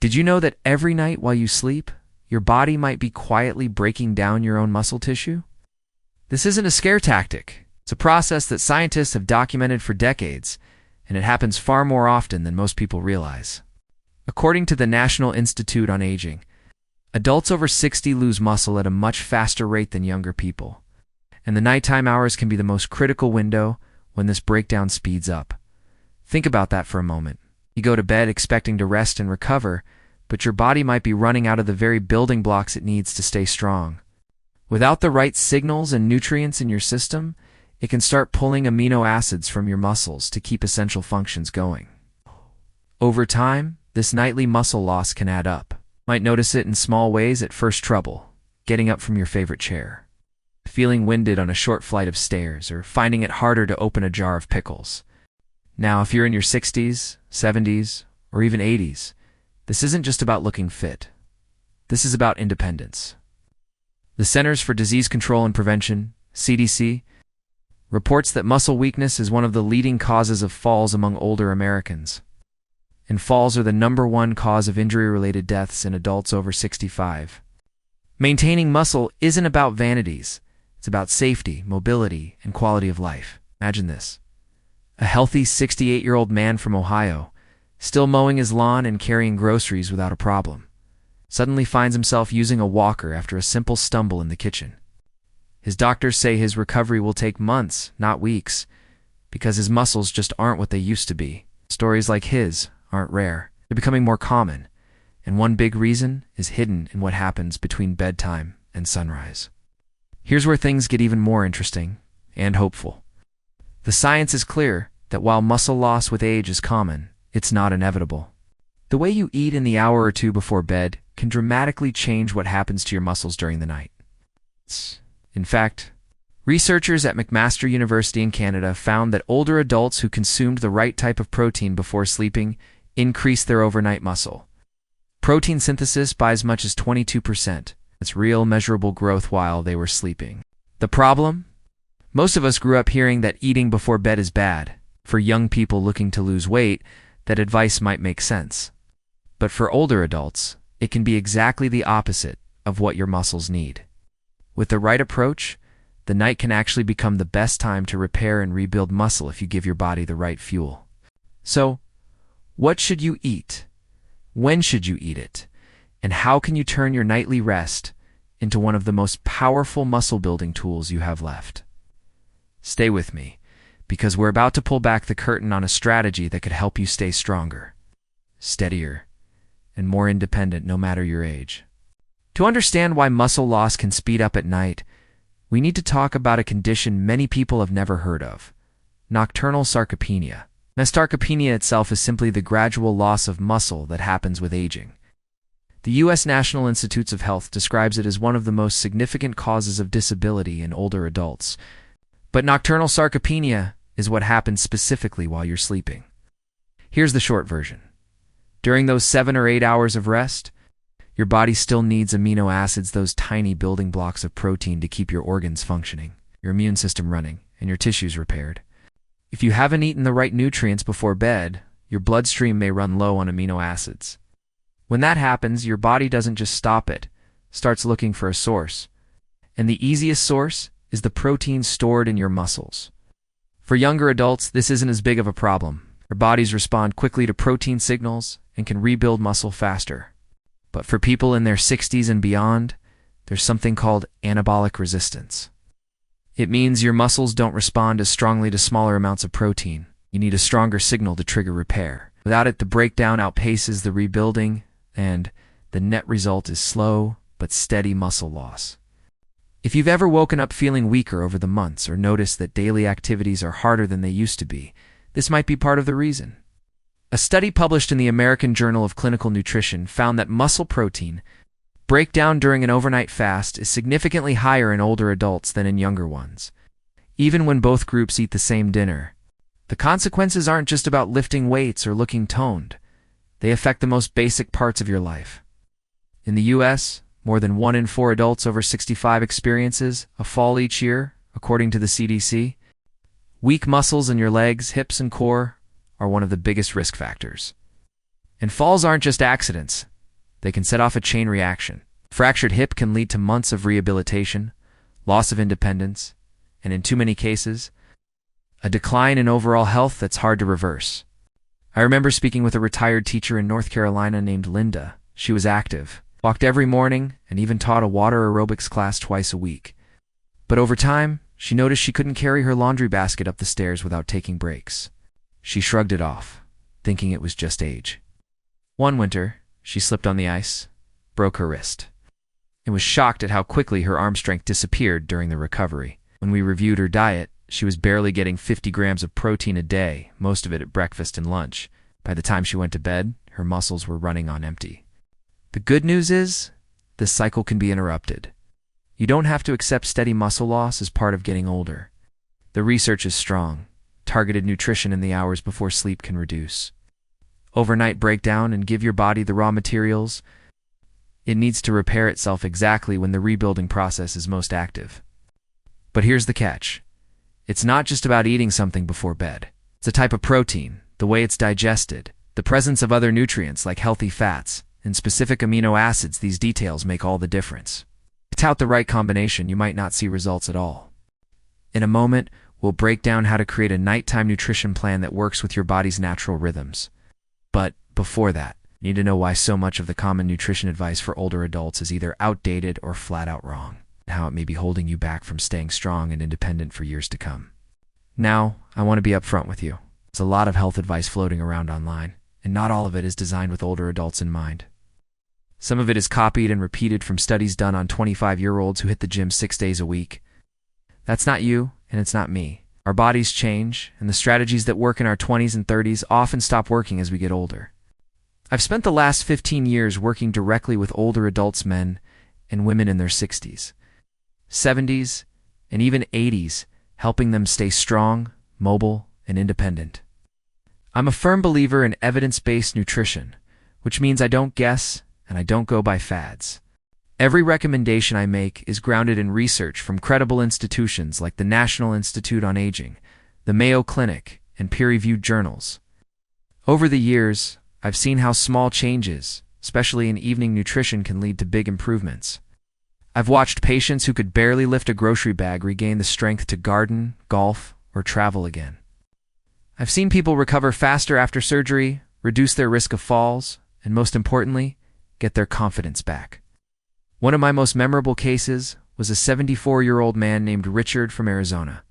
Did you know that every night while you sleep, your body might be quietly breaking down your own muscle tissue? This isn't a scare tactic. It's a process that scientists have documented for decades, and it happens far more often than most people realize. According to the National Institute on Aging, adults over 60 lose muscle at a much faster rate than younger people, and the nighttime hours can be the most critical window when this breakdown speeds up. Think about that for a moment. You go to bed expecting to rest and recover, but your body might be running out of the very building blocks it needs to stay strong. Without the right signals and nutrients in your system, it can start pulling amino acids from your muscles to keep essential functions going. Over time, this nightly muscle loss can add up. You might notice it in small ways at first: trouble getting up from your favorite chair, feeling winded on a short flight of stairs, or finding it harder to open a jar of pickles. Now, if you're in your 60s, 70s, or even 80s, this isn't just about looking fit. This is about independence. The Centers for Disease Control and Prevention, CDC, reports that muscle weakness is one of the leading causes of falls among older Americans. And falls are the #1 cause of injury-related deaths in adults over 65. Maintaining muscle isn't about vanities. It's about safety, mobility, and quality of life. Imagine this. A healthy 68-year-old man from Ohio, still mowing his lawn and carrying groceries without a problem, suddenly finds himself using a walker after a simple stumble in the kitchen. His doctors say his recovery will take months, not weeks, because his muscles just aren't what they used to be. Stories like his aren't rare. They're becoming more common, and one big reason is hidden in what happens between bedtime and sunrise. Here's where things get even more interesting and hopeful. The science is clear that while muscle loss with age is common, it's not inevitable. The way you eat in the hour or two before bed can dramatically change what happens to your muscles during the night. In fact, researchers at McMaster University in Canada found that older adults who consumed the right type of protein before sleeping increased their overnight muscle protein synthesis by as much as 22%. That's real, measurable growth while they were sleeping. The problem? Most of us grew up hearing that eating before bed is bad. For young people looking to lose weight, that advice might make sense. But for older adults, it can be exactly the opposite of what your muscles need. With the right approach, the night can actually become the best time to repair and rebuild muscle if you give your body the right fuel. So, what should you eat? When should you eat it? And how can you turn your nightly rest into one of the most powerful muscle-building tools you have left? Stay with me, because we're about to pull back the curtain on a strategy that could help you stay stronger, steadier, and more independent no matter your age. To understand why muscle loss can speed up at night, we need to talk about a condition many people have never heard of: nocturnal sarcopenia. Now, sarcopenia itself is simply the gradual loss of muscle that happens with aging. The U.S. National Institutes of Health describes it as one of the most significant causes of disability in older adults. But nocturnal sarcopenia is what happens specifically while you're sleeping. Here's the short version. During those 7 or 8 hours of rest, your body still needs amino acids, those tiny building blocks of protein, to keep your organs functioning, your immune system running, and your tissues repaired. If you haven't eaten the right nutrients before bed, your bloodstream may run low on amino acids. When that happens, your body doesn't just stop it, starts looking for a source. And the easiest source is the protein stored in your muscles. For younger adults, this isn't as big of a problem. Their bodies respond quickly to protein signals and can rebuild muscle faster. But for people in their 60s and beyond, there's something called anabolic resistance. It means your muscles don't respond as strongly to smaller amounts of protein. You need a stronger signal to trigger repair. Without it, the breakdown outpaces the rebuilding, and the net result is slow but steady muscle loss. If you've ever woken up feeling weaker over the months or noticed that daily activities are harder than they used to be, this might be part of the reason. A study published in the American Journal of Clinical Nutrition found that muscle protein breakdown during an overnight fast is significantly higher in older adults than in younger ones, even when both groups eat the same dinner. The consequences aren't just about lifting weights or looking toned. They affect the most basic parts of your life. In the U.S., more than 1 in 4 adults over 65 experiences a fall each year, according to the CDC. Weak muscles in your legs, hips, and core are one of the biggest risk factors. And falls aren't just accidents. They can set off a chain reaction. A fractured hip can lead to months of rehabilitation, loss of independence, and in too many cases, a decline in overall health that's hard to reverse. I remember speaking with a retired teacher in North Carolina named Linda. She was active, walked every morning, and even taught a water aerobics class twice a week. But over time, she noticed she couldn't carry her laundry basket up the stairs without taking breaks. She shrugged it off, thinking it was just age. One winter, she slipped on the ice, broke her wrist, and was shocked at how quickly her arm strength disappeared during the recovery. When we reviewed her diet, she was barely getting 50 grams of protein a day, most of it at breakfast and lunch. By the time she went to bed, her muscles were running on empty. The good news is, this cycle can be interrupted. You don't have to accept steady muscle loss as part of getting older. The research is strong. Targeted nutrition in the hours before sleep can reduce overnight breakdown and give your body the raw materials it needs to repair itself exactly when the rebuilding process is most active. But here's the catch. It's not just about eating something before bed. It's a type of protein, the way it's digested, the presence of other nutrients like healthy fats, and specific amino acids. These details make all the difference. Without the right combination, you might not see results at all. In a moment, we'll break down how to create a nighttime nutrition plan that works with your body's natural rhythms. But before that, you need to know why so much of the common nutrition advice for older adults is either outdated or flat out wrong, and how it may be holding you back from staying strong and independent for years to come. Now, I want to be upfront with you. There's a lot of health advice floating around online, and not all of it is designed with older adults in mind. Some of it is copied and repeated from studies done on 25-year-olds who hit the gym 6 days a week. That's not you, and it's not me. Our bodies change, and the strategies that work in our 20s and 30s often stop working as we get older. I've spent the last 15 years working directly with older adults, men and women in their 60s, 70s, and even 80s, helping them stay strong, mobile, and independent. I'm a firm believer in evidence-based nutrition, which means I don't guess and I don't go by fads. Every recommendation I make is grounded in research from credible institutions like the National Institute on Aging, the Mayo Clinic, and peer-reviewed journals. Over the years, I've seen how small changes, especially in evening nutrition, can lead to big improvements. I've watched patients who could barely lift a grocery bag regain the strength to garden, golf, or travel again. I've seen people recover faster after surgery, reduce their risk of falls, and most importantly, get their confidence back. One of my most memorable cases was a 74-year-old man named Richard from Arizona.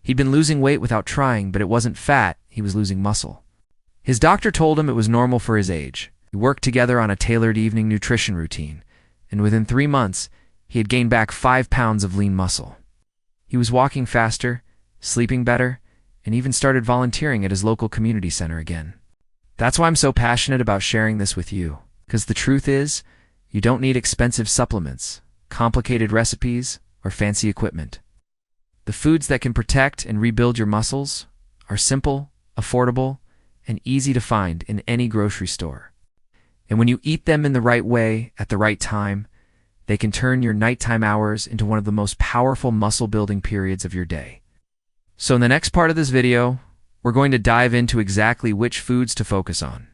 He'd been losing weight without trying, but it wasn't fat, he was losing muscle. His doctor told him it was normal for his age. We worked together on a tailored evening nutrition routine, and within 3 months, he had gained back 5 pounds of lean muscle. He was walking faster, sleeping better, and even started volunteering at his local community center again. That's why I'm so passionate about sharing this with you, because the truth is, you don't need expensive supplements, complicated recipes, or fancy equipment. The foods that can protect and rebuild your muscles are simple, affordable, and easy to find in any grocery store. And when you eat them in the right way, at the right time, they can turn your nighttime hours into one of the most powerful muscle-building periods of your day. So in the next part of this video, we're going to dive into exactly which foods to focus on,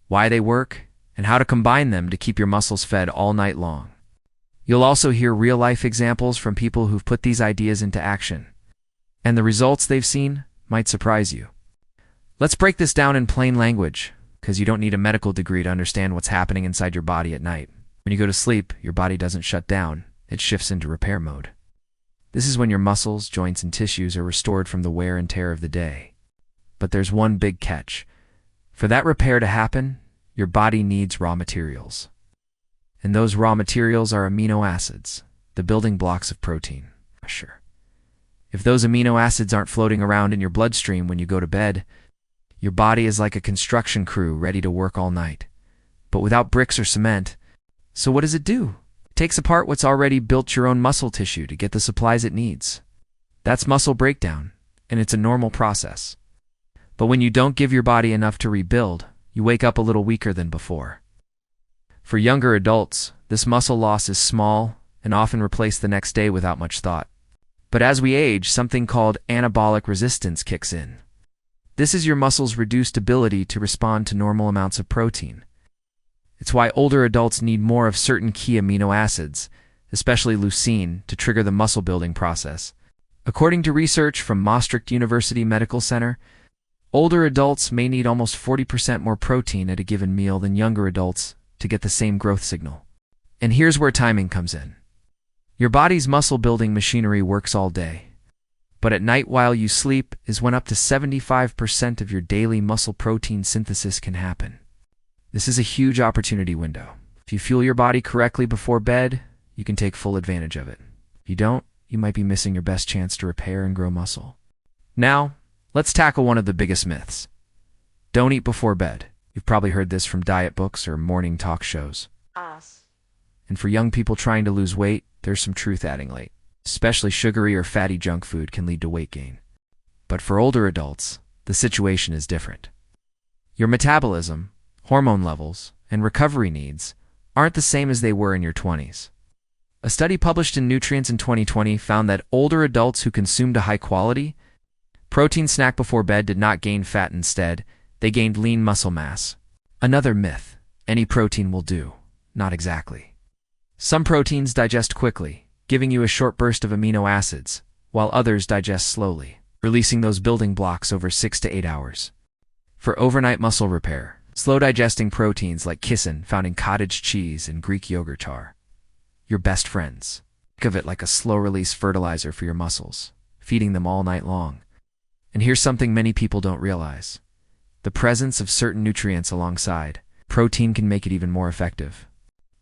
why they work, and how to combine them to keep your muscles fed all night long. You'll also hear real-life examples from people who've put these ideas into action, and the results they've seen might surprise you. Let's break this down in plain language, because you don't need a medical degree to understand what's happening inside your body at night. When you go to sleep, your body doesn't shut down, it shifts into repair mode. This is when your muscles, joints, and tissues are restored from the wear and tear of the day. But there's one big catch. For that repair to happen, your body needs raw materials. And those raw materials are amino acids, the building blocks of protein. Sure. If those amino acids aren't floating around in your bloodstream when you go to bed, your body is like a construction crew ready to work all night, but without bricks or cement. So what does it do? It takes apart what's already built your own muscle tissue to get the supplies it needs. That's muscle breakdown, and it's a normal process. But when you don't give your body enough to rebuild, you wake up a little weaker than before. For younger adults, this muscle loss is small and often replaced the next day without much thought. But as we age, something called anabolic resistance kicks in. This is your muscle's reduced ability to respond to normal amounts of protein. It's why older adults need more of certain key amino acids, especially leucine, to trigger the muscle-building process. According to research from Maastricht University Medical Center, older adults may need almost 40% more protein at a given meal than younger adults to get the same growth signal. And here's where timing comes in. Your body's muscle-building machinery works all day, but at night while you sleep is when up to 75% of your daily muscle protein synthesis can happen. This is a huge opportunity window. If you fuel your body correctly before bed, you can take full advantage of it. If you don't, you might be missing your best chance to repair and grow muscle. Now, let's tackle one of the biggest myths. Don't eat before bed. You've probably heard this from diet books or morning talk shows. And for young people trying to lose weight, there's some truth adding late. Especially sugary or fatty junk food can lead to weight gain. But for older adults, the situation is different. Your metabolism, hormone levels, and recovery needs aren't the same as they were in your 20s. A study published in Nutrients in 2020 found that older adults who consumed a high-quality protein snack before bed did not gain fat. Instead, they gained lean muscle mass. Another myth: any protein will do. Not exactly. Some proteins digest quickly, giving you a short burst of amino acids, while others digest slowly, releasing those building blocks over 6 to 8 hours. For overnight muscle repair, slow-digesting proteins like chitin found in cottage cheese and Greek yogurt are your best friends. Think of it like a slow-release fertilizer for your muscles, feeding them all night long. And here's something many people don't realize. The presence of certain nutrients alongside protein can make it even more effective.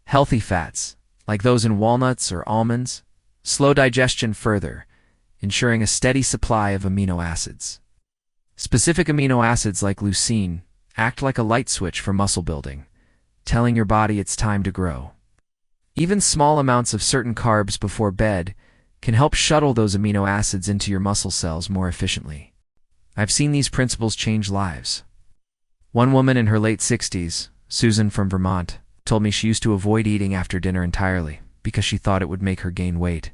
Healthy fats, like those in walnuts or almonds, slow digestion further, ensuring a steady supply of amino acids. Specific amino acids like leucine act like a light switch for muscle building, telling your body it's time to grow. Even small amounts of certain carbs before bed can help shuttle those amino acids into your muscle cells more efficiently. I've seen these principles change lives. One woman in her late 60s, Susan from Vermont, told me she used to avoid eating after dinner entirely because she thought it would make her gain weight.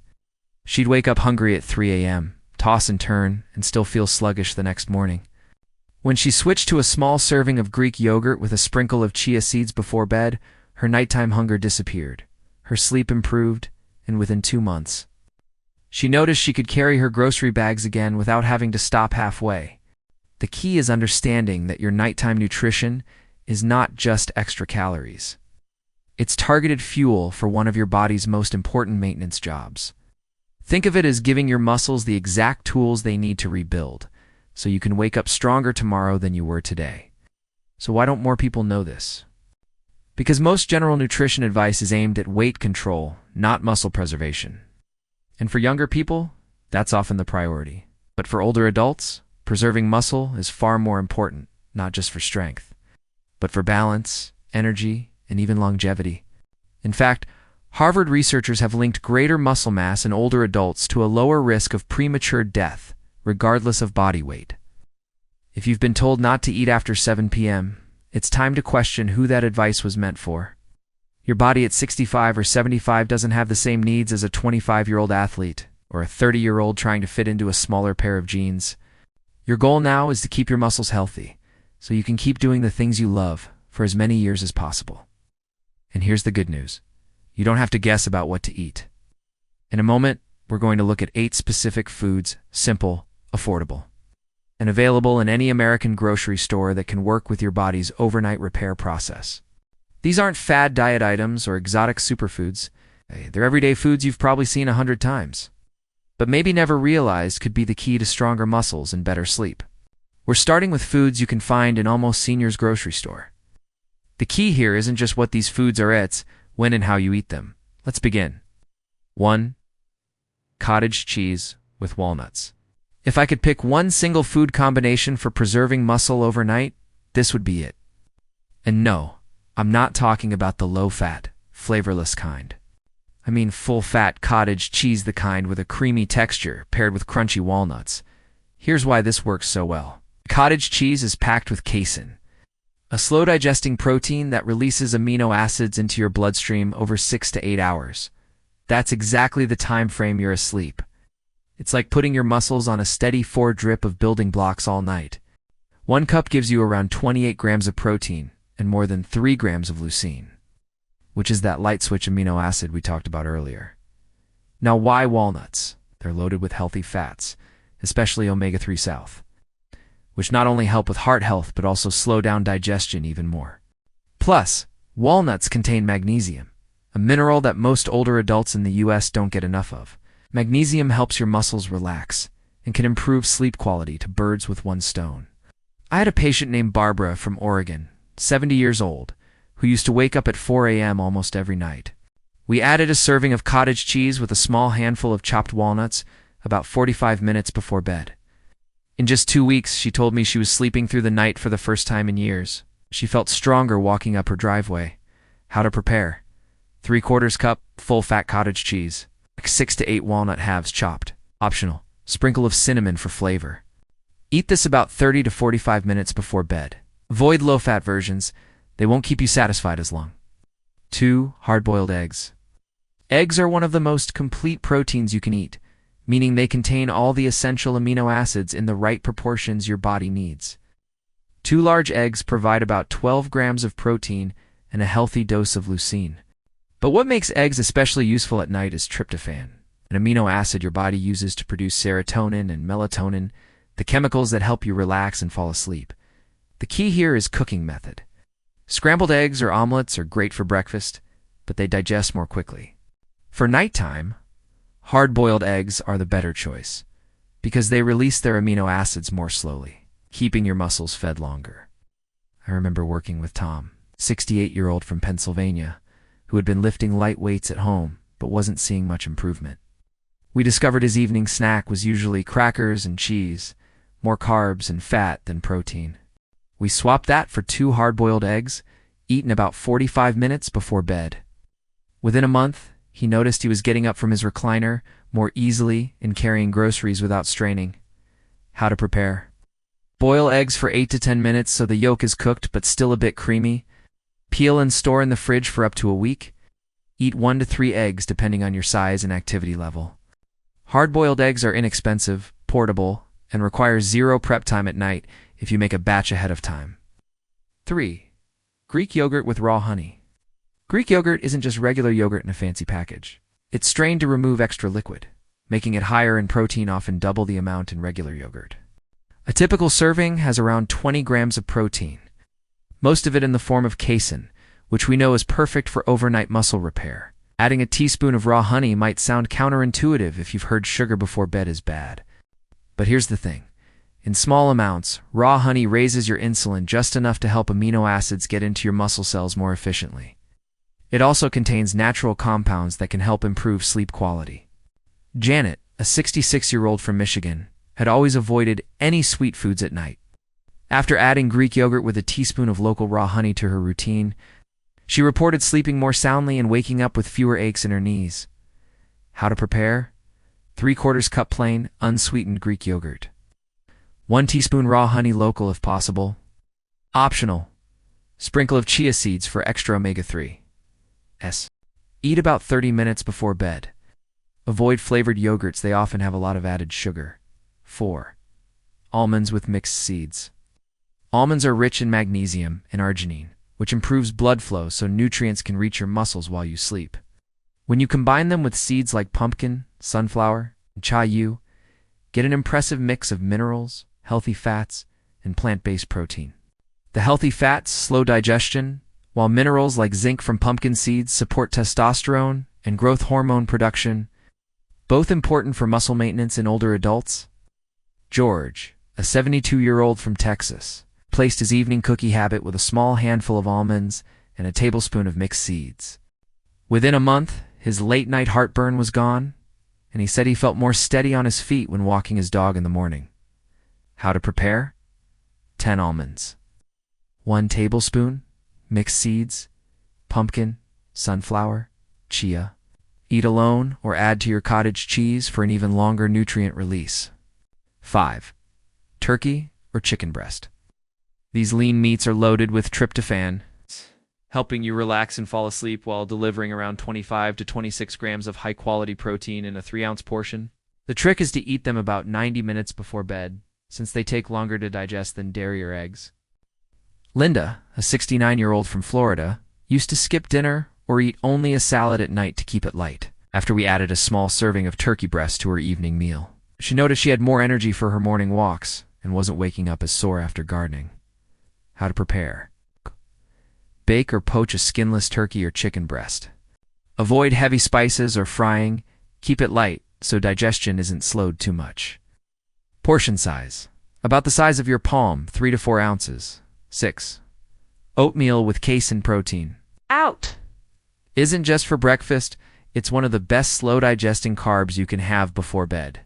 She'd wake up hungry at 3 a.m., toss and turn, and still feel sluggish the next morning. When she switched to a small serving of Greek yogurt with a sprinkle of chia seeds before bed, her nighttime hunger disappeared. Her sleep improved, and within 2 months, she noticed she could carry her grocery bags again without having to stop halfway. The key is understanding that your nighttime nutrition is not just extra calories. It's targeted fuel for one of your body's most important maintenance jobs. Think of it as giving your muscles the exact tools they need to rebuild, so you can wake up stronger tomorrow than you were today. So why don't more people know this? Because most general nutrition advice is aimed at weight control, not muscle preservation. And for younger people, that's often the priority. But for older adults, preserving muscle is far more important, not just for strength, but for balance, energy, and even longevity. In fact, Harvard researchers have linked greater muscle mass in older adults to a lower risk of premature death, regardless of body weight. If you've been told not to eat after 7 p.m., it's time to question who that advice was meant for. Your body at 65 or 75 doesn't have the same needs as a 25-year-old athlete or a 30-year-old trying to fit into a smaller pair of jeans. Your goal now is to keep your muscles healthy, so you can keep doing the things you love for as many years as possible. And here's the good news. You don't have to guess about what to eat. In a moment, we're going to look at 8 specific foods, simple, affordable, and available in any American grocery store that can work with your body's overnight repair process. These aren't fad diet items or exotic superfoods. They're everyday foods you've probably seen 100 times, but maybe never realized could be the key to stronger muscles and better sleep. We're starting with foods you can find in almost Senior's grocery store. The key here isn't just what these foods are, it's when and how you eat them. Let's begin. 1. Cottage cheese with walnuts. If I could pick one single food combination for preserving muscle overnight, this would be it. And no, I'm not talking about the low-fat, flavorless kind. I mean full-fat cottage cheese, the kind with a creamy texture paired with crunchy walnuts. Here's why this works so well. Cottage cheese is packed with casein, a slow-digesting protein that releases amino acids into your bloodstream over 6 to 8 hours. That's exactly the time frame you're asleep. It's like putting your muscles on a steady 4 drip of building blocks all night. 1 cup gives you around 28 grams of protein, and more than 3 grams of leucine, which is that light switch amino acid we talked about earlier. Now, why walnuts? They're loaded with healthy fats, especially omega-3 south, which not only help with heart health but also slow down digestion even more. Plus, walnuts contain magnesium, a mineral that most older adults in the US don't get enough of. Magnesium helps your muscles relax and can improve sleep quality to birds with one stone. I had a patient named Barbara from Oregon, 70 years old, who used to wake up at 4 a.m. almost every night. We added a serving of cottage cheese with a small handful of chopped walnuts about 45 minutes before bed. In just 2 weeks, she told me she was sleeping through the night for the first time in years. She felt stronger walking up her driveway. How to prepare: 3/4 cup full-fat cottage cheese, 6 to 8 walnut halves chopped. Optional. Sprinkle of cinnamon for flavor. Eat this about 30 to 45 minutes before bed. Avoid low-fat versions. They won't keep you satisfied as long. 2. Hard-boiled eggs. Eggs are one of the most complete proteins you can eat, meaning they contain all the essential amino acids in the right proportions your body needs. 2 large eggs provide about 12 grams of protein and a healthy dose of leucine. But what makes eggs especially useful at night is tryptophan, an amino acid your body uses to produce serotonin and melatonin, the chemicals that help you relax and fall asleep. The key here is cooking method. Scrambled eggs or omelets are great for breakfast, but they digest more quickly. For nighttime, hard-boiled eggs are the better choice because they release their amino acids more slowly, keeping your muscles fed longer. I remember working with Tom, 68-year-old from Pennsylvania, who had been lifting light weights at home but wasn't seeing much improvement. We discovered his evening snack was usually crackers and cheese, more carbs and fat than protein. We swapped that for 2 hard-boiled eggs, eaten about 45 minutes before bed. Within a month, he noticed he was getting up from his recliner more easily and carrying groceries without straining. How to prepare: boil eggs for 8 to 10 minutes so the yolk is cooked but still a bit creamy. Peel and store in the fridge for up to a week. Eat 1 to 3 eggs depending on your size and activity level. Hard-boiled eggs are inexpensive, portable, and require 0 prep time at night if you make a batch ahead of time. 3. Greek yogurt with raw honey. Greek yogurt isn't just regular yogurt in a fancy package. It's strained to remove extra liquid, making it higher in protein, often double the amount in regular yogurt. A typical serving has around 20 grams of protein, most of it in the form of casein, which we know is perfect for overnight muscle repair. Adding a teaspoon of raw honey might sound counterintuitive if you've heard sugar before bed is bad. But here's the thing. In small amounts, raw honey raises your insulin just enough to help amino acids get into your muscle cells more efficiently. It also contains natural compounds that can help improve sleep quality. Janet, a 66-year-old from Michigan, had always avoided any sweet foods at night. After adding Greek yogurt with a teaspoon of local raw honey to her routine, she reported sleeping more soundly and waking up with fewer aches in her knees. How to prepare: 3/4 cup plain, unsweetened Greek yogurt. 1 teaspoon raw honey, local if possible. Optional. Sprinkle of chia seeds for extra omega-3. Eat about 30 minutes before bed. Avoid flavored yogurts, they often have a lot of added sugar. 4. Almonds with mixed seeds. Almonds are rich in magnesium and arginine, which improves blood flow so nutrients can reach your muscles while you sleep. When you combine them with seeds like pumpkin, sunflower, and chayu, get an impressive mix of minerals, healthy fats, and plant-based protein. The healthy fats slow digestion, while minerals like zinc from pumpkin seeds support testosterone and growth hormone production, both important for muscle maintenance in older adults. George, a 72-year-old from Texas, replaced his evening cookie habit with a small handful of almonds and a tablespoon of mixed seeds. Within a month, his late-night heartburn was gone, and he said he felt more steady on his feet when walking his dog in the morning. How to prepare: 10 almonds. 1 tablespoon, mixed seeds, pumpkin, sunflower, chia. Eat alone or add to your cottage cheese for an even longer nutrient release. 5. Turkey or chicken breast. These lean meats are loaded with tryptophan, helping you relax and fall asleep while delivering around 25 to 26 grams of high-quality protein in a 3-ounce portion. The trick is to eat them about 90 minutes before bed, since they take longer to digest than dairy or eggs. Linda, a 69-year-old from Florida, used to skip dinner or eat only a salad at night to keep it light. After we added a small serving of turkey breast to her evening meal, she noticed she had more energy for her morning walks and wasn't waking up as sore after gardening. How to prepare. Bake or poach a skinless turkey or chicken breast. Avoid heavy spices or frying. Keep it light so digestion isn't slowed too much. Portion size. About the size of your palm, 3 to 4 ounces. 6. Oatmeal with casein protein. Out! Isn't just for breakfast, it's one of the best slow-digesting carbs you can have before bed.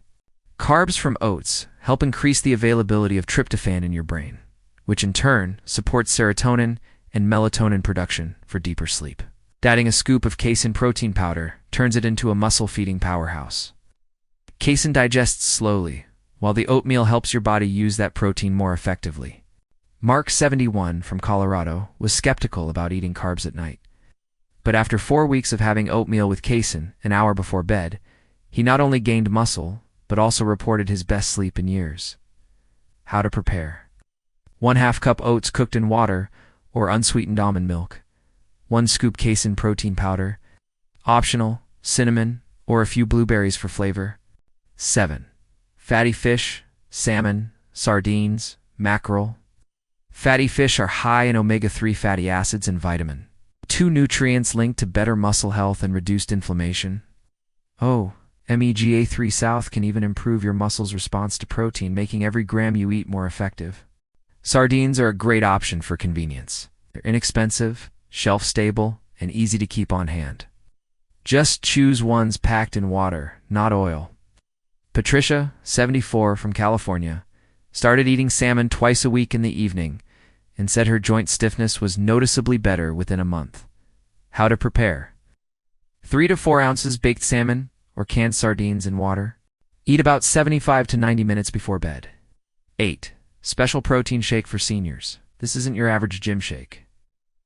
Carbs from oats help increase the availability of tryptophan in your brain, which in turn supports serotonin and melatonin production for deeper sleep. Adding a scoop of casein protein powder turns it into a muscle-feeding powerhouse. Casein digests slowly, while the oatmeal helps your body use that protein more effectively. Mark, 71, from Colorado, was skeptical about eating carbs at night. But after 4 weeks of having oatmeal with casein an hour before bed, he not only gained muscle, but also reported his best sleep in years. How to prepare. 1/2 cup oats cooked in water or unsweetened almond milk. 1 scoop casein protein powder. Optional, cinnamon, or a few blueberries for flavor. 7. Fatty fish, salmon, sardines, mackerel. Fatty fish are high in omega-3 fatty acids and vitamin. 2 nutrients linked to better muscle health and reduced inflammation. Omega-3 South can even improve your muscle's response to protein, making every gram you eat more effective. Sardines are a great option for convenience. They're inexpensive, shelf-stable, and easy to keep on hand. Just choose ones packed in water, not oil. Patricia, 74, from California, started eating salmon twice a week in the evening and said her joint stiffness was noticeably better within a month. How to prepare. 3 to 4 ounces baked salmon or canned sardines in water. Eat about 75 to 90 minutes before bed. 8. Special protein shake for seniors. This isn't your average gym shake.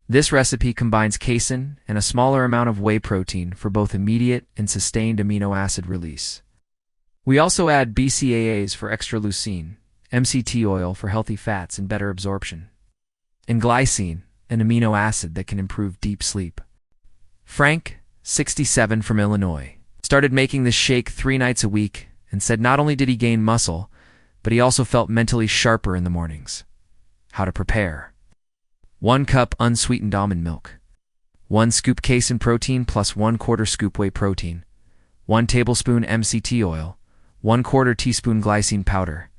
This recipe combines casein and a smaller amount of whey protein for both immediate and sustained amino acid release. We also add BCAAs for extra leucine, MCT oil for healthy fats and better absorption, and glycine, an amino acid that can improve deep sleep. Frank, 67, from Illinois, started making this shake 3 nights a week and said not only did he gain muscle, but he also felt mentally sharper in the mornings. How to prepare. 1 cup unsweetened almond milk. 1 scoop casein protein plus 1/4 scoop whey protein. 1 tablespoon MCT oil. 1/4 teaspoon glycine powder.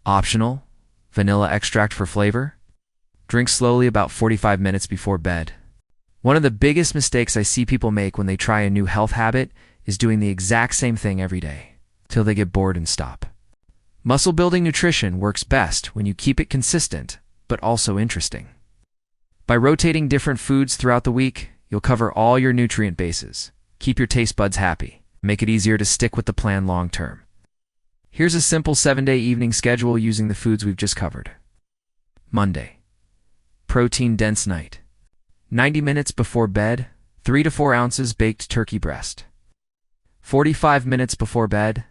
Optional, vanilla extract for flavor. Drink slowly about 45 minutes before bed. One of the biggest mistakes I see people make when they try a new health habit is doing the exact same thing every day, till they get bored and stop. Muscle-building nutrition works best when you keep it consistent, but also interesting. By rotating different foods throughout the week, you'll cover all your nutrient bases, keep your taste buds happy, and make it easier to stick with the plan long term. Here's a simple 7-day evening schedule using the foods we've just covered. Monday. Protein-dense night. 90 minutes before bed, 3 to 4 ounces baked turkey breast. 45 minutes before bed,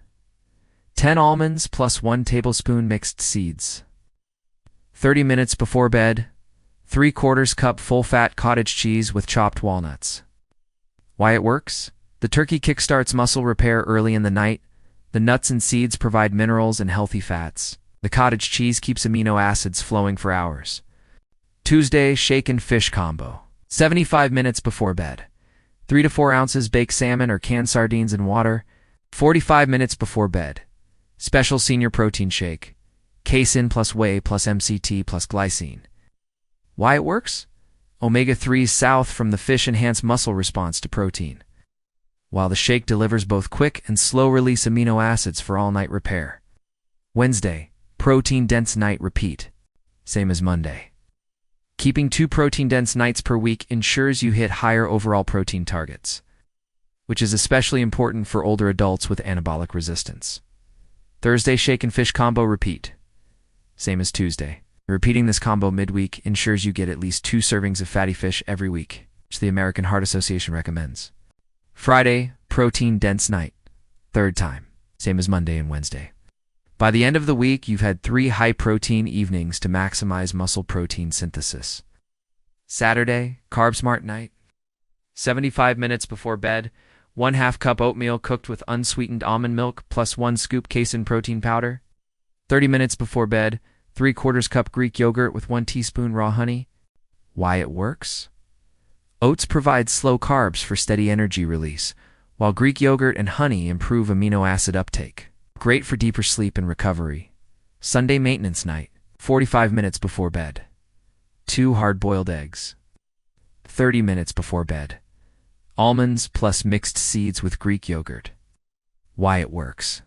10 almonds plus 1 tablespoon mixed seeds. 30 minutes before bed, 3/4 cup full-fat cottage cheese with chopped walnuts. Why it works? The turkey kickstarts muscle repair early in the night. The nuts and seeds provide minerals and healthy fats. The cottage cheese keeps amino acids flowing for hours. Tuesday, shake and fish combo. 75 minutes before bed. 3 to 4 ounces baked salmon or canned sardines in water. 45 minutes before bed. Special senior protein shake. Casein plus whey plus MCT plus glycine. Why it works? Omega-3 South from the fish enhance muscle response to protein, while the shake delivers both quick and slow-release amino acids for all-night repair. Wednesday, protein-dense night repeat. Same as Monday. Keeping 2 protein-dense nights per week ensures you hit higher overall protein targets, which is especially important for older adults with anabolic resistance. Thursday, shake and fish combo repeat. Same as Tuesday. Repeating this combo midweek ensures you get at least 2 servings of fatty fish every week, which the American Heart Association recommends. Friday, protein-dense night. 3rd time. Same as Monday and Wednesday. By the end of the week, you've had 3 high-protein evenings to maximize muscle protein synthesis. Saturday, Carb Smart night. 75 minutes before bed, 1/2 cup oatmeal cooked with unsweetened almond milk plus 1 scoop casein protein powder. 30 minutes before bed, 3/4 cup Greek yogurt with 1 teaspoon raw honey. Why it works? Oats provide slow carbs for steady energy release, while Greek yogurt and honey improve amino acid uptake. Great for deeper sleep and recovery. Sunday maintenance night, 45 minutes before bed. 2 hard-boiled eggs. 30 minutes before bed. Almonds plus mixed seeds with Greek yogurt. Why it works?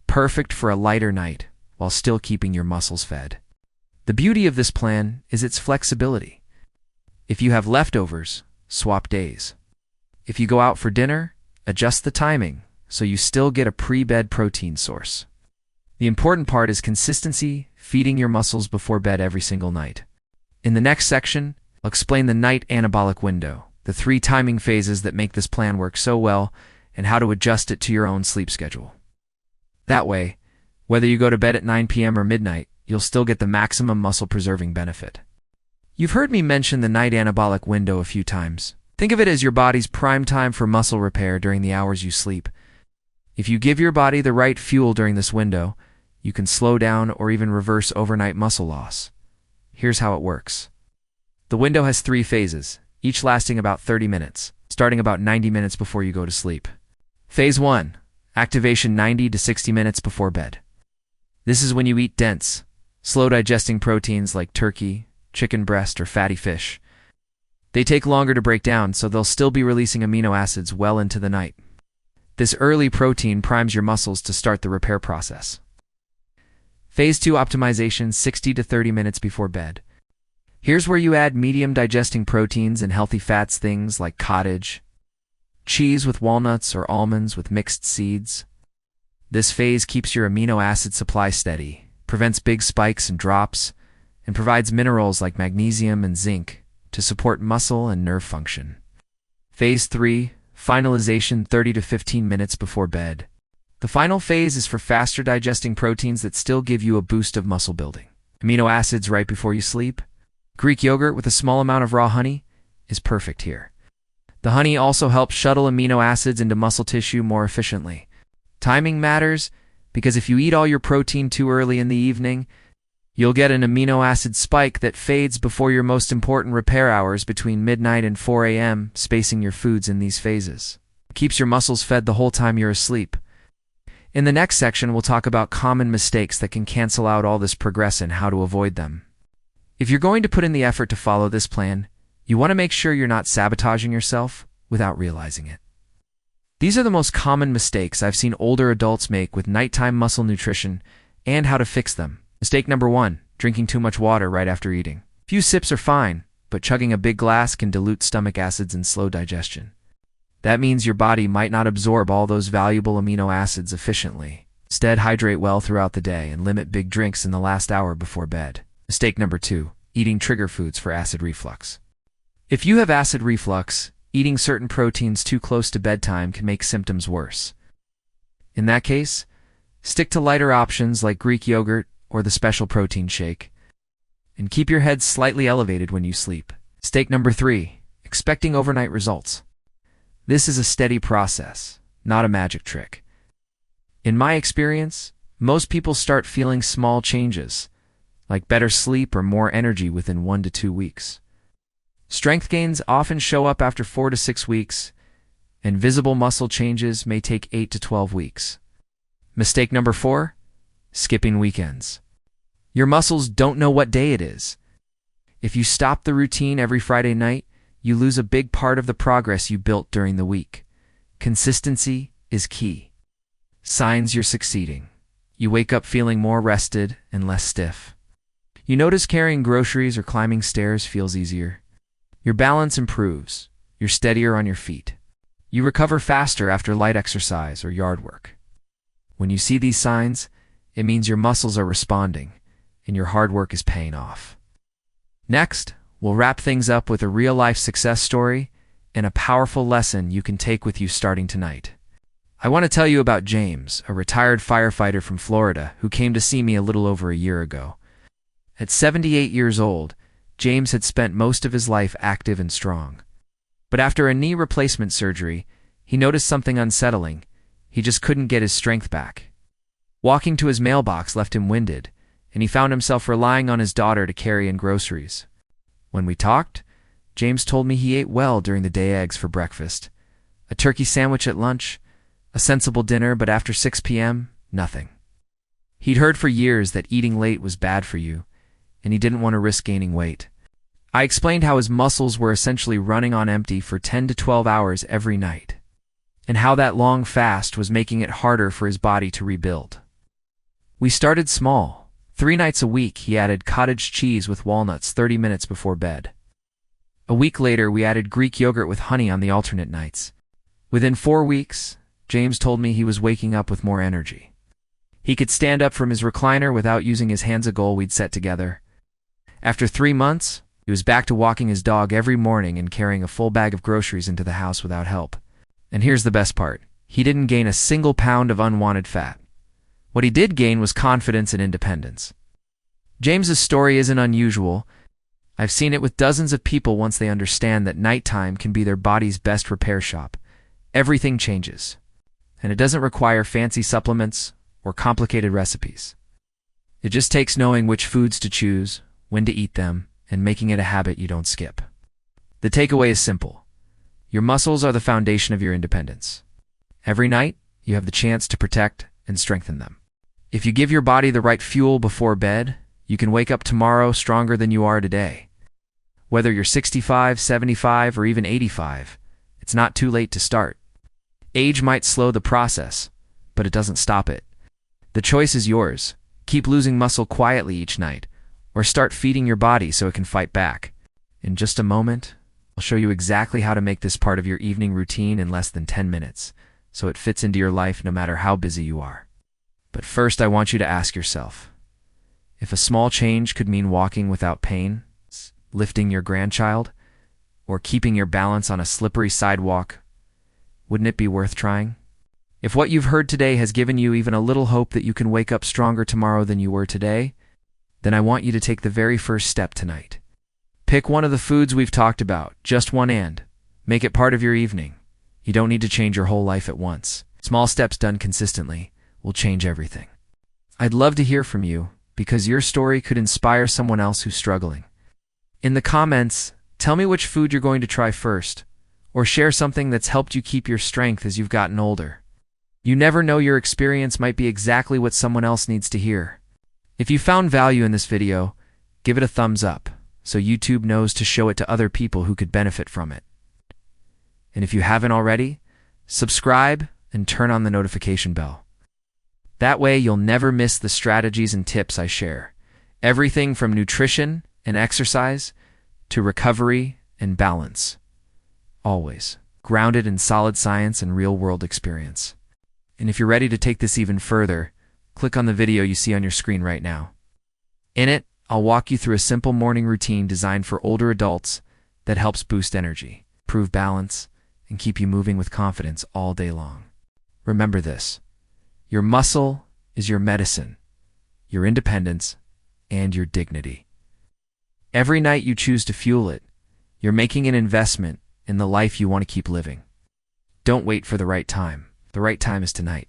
Perfect for a lighter night while still keeping your muscles fed. The beauty of this plan is its flexibility. If you have leftovers, swap days. If you go out for dinner, adjust the timing so you still get a pre-bed protein source. The important part is consistency, feeding your muscles before bed every single night. In the next section, I'll explain the night anabolic window, the 3 timing phases that make this plan work so well, and how to adjust it to your own sleep schedule. That way, whether you go to bed at 9 p.m. or midnight, you'll still get the maximum muscle-preserving benefit. You've heard me mention the night anabolic window a few times. Think of it as your body's prime time for muscle repair during the hours you sleep. If you give your body the right fuel during this window, you can slow down or even reverse overnight muscle loss. Here's how it works. The window has 3 phases, each lasting about 30 minutes, starting about 90 minutes before you go to sleep. Phase 1. Activation 90 to 60 minutes before bed. This is when you eat dense, slow-digesting proteins like turkey, chicken breast, or fatty fish. They take longer to break down, so they'll still be releasing amino acids well into the night. This early protein primes your muscles to start the repair process. Phase 2 optimization 60 to 30 minutes before bed. Here's where you add medium digesting proteins and healthy fats, things like cottage, cheese with walnuts or almonds with mixed seeds. This phase keeps your amino acid supply steady, prevents big spikes and drops, and provides minerals like magnesium and zinc to support muscle and nerve function. Phase 3, finalization 30 to 15 minutes before bed. The final phase is for faster digesting proteins that still give you a boost of muscle building. Amino acids right before you sleep. Greek yogurt with a small amount of raw honey is perfect here. The honey also helps shuttle amino acids into muscle tissue more efficiently. Timing matters because if you eat all your protein too early in the evening, you'll get an amino acid spike that fades before your most important repair hours between midnight and 4 a.m., spacing your foods in these phases. It keeps your muscles fed the whole time you're asleep. In the next section, we'll talk about common mistakes that can cancel out all this progress and how to avoid them. If you're going to put in the effort to follow this plan, you want to make sure you're not sabotaging yourself without realizing it. These are the most common mistakes I've seen older adults make with nighttime muscle nutrition and how to fix them. Mistake number 1, drinking too much water right after eating. A few sips are fine, but chugging a big glass can dilute stomach acids and slow digestion. That means your body might not absorb all those valuable amino acids efficiently. Instead, hydrate well throughout the day and limit big drinks in the last hour before bed. Mistake number 2, eating trigger foods for acid reflux. If you have acid reflux, eating certain proteins too close to bedtime can make symptoms worse. In that case, stick to lighter options like Greek yogurt or the special protein shake, and keep your head slightly elevated when you sleep. Mistake number 3, expecting overnight results. This is a steady process, not a magic trick. In my experience, most people start feeling small changes, like better sleep or more energy within 1 to 2 weeks. Strength gains often show up after 4 to 6 weeks, and visible muscle changes may take 8 to 12 weeks. Mistake number 4, skipping weekends. Your muscles don't know what day it is. If you stop the routine every Friday night, you lose a big part of the progress you built during the week. Consistency is key. Signs you're succeeding. You wake up feeling more rested and less stiff. You notice carrying groceries or climbing stairs feels easier. Your balance improves. You're steadier on your feet. You recover faster after light exercise or yard work. When you see these signs, it means your muscles are responding and your hard work is paying off. Next, we'll wrap things up with a real-life success story and a powerful lesson you can take with you starting tonight. I want to tell you about James, a retired firefighter from Florida who came to see me a little over a year ago. At 78 years old, James had spent most of his life active and strong. But after a knee replacement surgery, he noticed something unsettling. He just couldn't get his strength back. Walking to his mailbox left him winded, and he found himself relying on his daughter to carry in groceries. When we talked, James told me he ate well during the day: eggs for breakfast, a turkey sandwich at lunch, a sensible dinner, but after 6 p.m., nothing. He'd heard for years that eating late was bad for you, and he didn't want to risk gaining weight. I explained how his muscles were essentially running on empty for 10 to 12 hours every night, and how that long fast was making it harder for his body to rebuild. We started small. 3 nights a week, he added cottage cheese with walnuts 30 minutes before bed. A week later, we added Greek yogurt with honey on the alternate nights. Within 4 weeks, James told me he was waking up with more energy. He could stand up from his recliner without using his hands, a goal we'd set together. After 3 months, he was back to walking his dog every morning and carrying a full bag of groceries into the house without help. And here's the best part. He didn't gain a single pound of unwanted fat. What he did gain was confidence and independence. James's story isn't unusual. I've seen it with dozens of people once they understand that nighttime can be their body's best repair shop. Everything changes. And it doesn't require fancy supplements or complicated recipes. It just takes knowing which foods to choose, when to eat them, and making it a habit you don't skip. The takeaway is simple. Your muscles are the foundation of your independence. Every night, you have the chance to protect and strengthen them. If you give your body the right fuel before bed, you can wake up tomorrow stronger than you are today. Whether you're 65, 75, or even 85, it's not too late to start. Age might slow the process, but it doesn't stop it. The choice is yours. Keep losing muscle quietly each night, or start feeding your body so it can fight back. In just a moment, I'll show you exactly how to make this part of your evening routine in less than 10 minutes, so it fits into your life no matter how busy you are. But first, I want you to ask yourself, if a small change could mean walking without pain, lifting your grandchild, or keeping your balance on a slippery sidewalk, wouldn't it be worth trying? If what you've heard today has given you even a little hope that you can wake up stronger tomorrow than you were today, then I want you to take the very first step tonight. Pick one of the foods we've talked about, just one, and make it part of your evening. You don't need to change your whole life at once. Small steps done consistently will change everything. I'd love to hear from you, because your story could inspire someone else who's struggling. In the comments, tell me which food you're going to try first, or share something that's helped you keep your strength as you've gotten older. You never know, your experience might be exactly what someone else needs to hear. If you found value in this video, give it a thumbs up, so YouTube knows to show it to other people who could benefit from it. And if you haven't already, subscribe and turn on the notification bell. That way you'll never miss the strategies and tips I share. Everything from nutrition and exercise to recovery and balance. Always grounded in solid science and real-world experience. And if you're ready to take this even further, click on the video you see on your screen right now. In it, I'll walk you through a simple morning routine designed for older adults that helps boost energy, improve balance, and keep you moving with confidence all day long. Remember this: your muscle is your medicine, your independence, and your dignity. Every night you choose to fuel it, you're making an investment in the life you want to keep living. Don't wait for the right time. The right time is tonight.